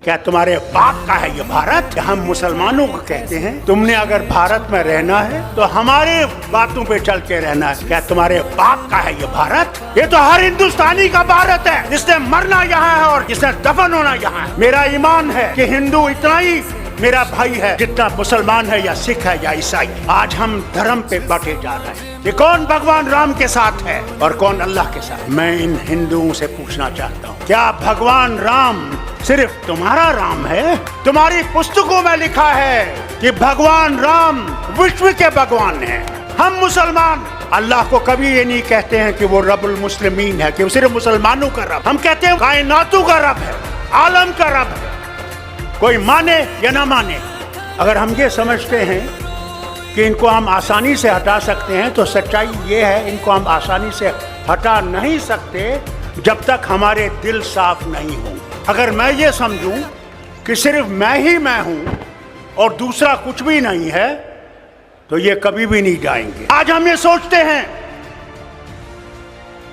क्या तुम्हारे बाप का है ये भारत? हम मुसलमानों को कहते हैं तुमने अगर भारत में रहना है तो हमारे बातों पे चल के रहना है। क्या तुम्हारे बाप का है ये भारत? ये तो हर हिंदुस्तानी का भारत है, जिसने मरना यहाँ है और जिसने दफन होना यहाँ है। मेरा ईमान है कि हिंदू इतना ही मेरा भाई है जितना मुसलमान है या सिख है या ईसाई। आज हम धर्म पे बटे जा रहे हैं कि कौन भगवान राम के साथ है और कौन अल्लाह के साथ। मैं इन हिंदुओं से पूछना चाहता हूँ, क्या भगवान राम सिर्फ तुम्हारा राम है? तुम्हारी पुस्तकों में लिखा है कि भगवान राम विश्व के भगवान है। हम मुसलमान अल्लाह को कभी ये नहीं कहते हैं कि वो रब्बुल मुस्लिमीन है, कि वो सिर्फ मुसलमानों का रब। हम कहते हैं कायनातों का रब है, आलम का रब है, कोई माने या ना माने। अगर हम ये समझते हैं कि इनको हम आसानी से हटा सकते हैं तो सच्चाई ये है, इनको हम आसानी से हटा नहीं सकते जब तक हमारे दिल साफ नहीं हों। अगर मैं ये समझूं कि सिर्फ मैं ही मैं हूं और दूसरा कुछ भी नहीं है तो ये कभी भी नहीं जाएंगे। आज हम ये सोचते हैं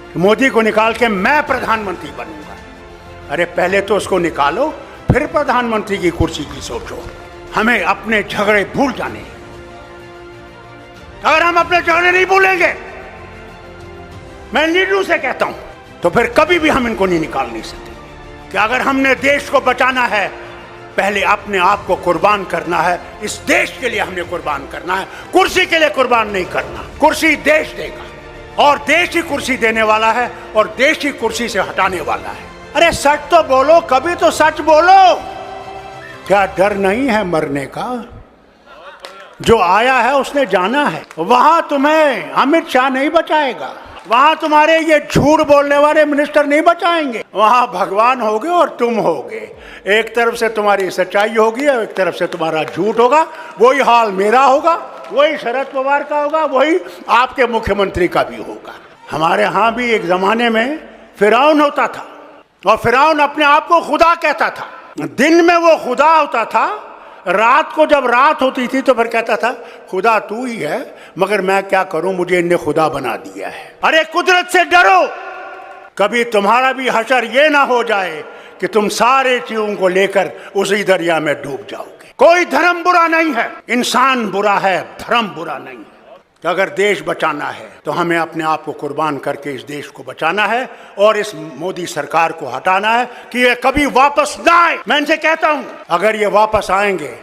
कि मोदी को निकाल के मैं प्रधानमंत्री बनूंगा। अरे पहले तो उसको निकालो, फिर प्रधानमंत्री की कुर्सी की सोचो। हमें अपने झगड़े भूल जाने। अगर हम अपने झगड़े नहीं भूलेंगे, मैं लीडरों से कहता हूं, तो फिर कभी भी हम इनको नहीं निकाल नहीं सकते। कि अगर हमने देश को बचाना है, पहले अपने आप को कुर्बान करना है। इस देश के लिए हमने कुर्बान करना है, कुर्सी के लिए कुर्बान नहीं करना। कुर्सी देश देगा और देश ही कुर्सी देने वाला है और देश ही कुर्सी से हटाने वाला है। अरे सच तो बोलो, कभी तो सच बोलो। क्या डर नहीं है मरने का? जो आया है उसने जाना है। वहां तुम्हें अमित शाह नहीं बचाएगा, वहां तुम्हारे ये झूठ बोलने वाले मिनिस्टर नहीं बचाएंगे। वहां भगवान होगे और तुम होगे। एक तरफ से तुम्हारी सच्चाई होगी और एक तरफ से तुम्हारा झूठ होगा। वही हाल मेरा होगा, वही शरद पवार का होगा, वही आपके मुख्यमंत्री का भी होगा। हमारे यहाँ भी एक जमाने में फिरौन होता था और फिरौन अपने आप को खुदा कहता था। दिन में वो खुदा होता था, रात को जब रात होती थी तो फिर कहता था खुदा तू ही है, मगर मैं क्या करूं, मुझे इनने खुदा बना दिया है। अरे कुदरत से डरो, कभी तुम्हारा भी हशर ये ना हो जाए कि तुम सारे चीजों को लेकर उसी दरिया में डूब जाओगे। कोई धर्म बुरा नहीं है, इंसान बुरा है, धर्म बुरा नहीं है। तो अगर देश बचाना है तो हमें अपने आप को कुर्बान करके इस देश को बचाना है और इस मोदी सरकार को हटाना है कि ये कभी वापस ना आए। मैं इनसे कहता हूं, अगर ये वापस आएंगे